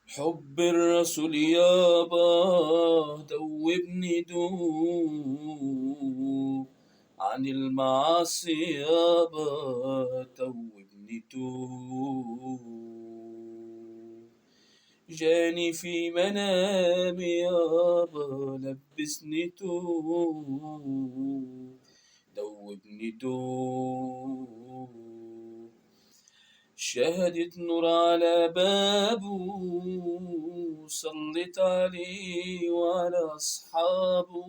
حب الرسول يابا دوبني دوب، عن المعاصي يابا توبني توب. جاني في منامي يابا لبسني توب، دوبني توب. شهدت نور على بابه، صلت عليه وعلى أصحابه،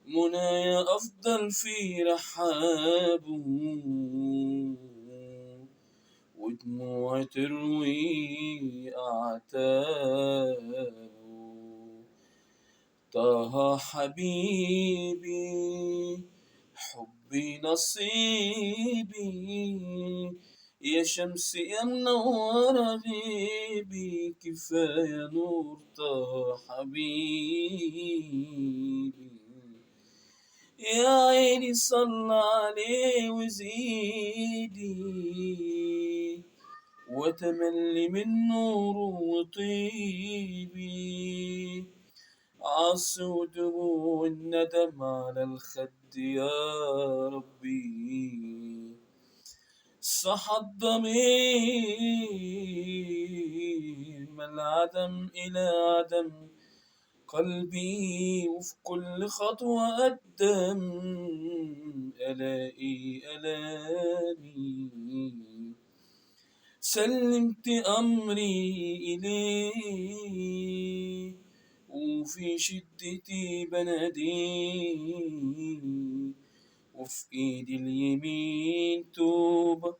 منايا أفضل في رحابه، ودموع تروي أعتابه. طه حبيبي حبي نصيبي، يا شمس يا منورة غيبي، كفاية نور طه حبيبي. يا عيني صل عليه وزيدي، وتملي من نوره وطيبي، عص ودموع الندم على الخد يا ربي. صح الضمير من العدم إلى عدم قلبي، وفي كل خطوة قدم ألاقي ألامي. سلمت أمري إليه، وفي شدتي بناديه، وفي إيدي اليمين توبة،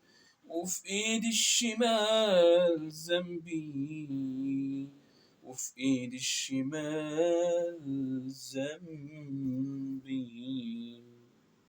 وفي إيدي الشمال ذنبي، وفي إيدي الشمال ذنبي.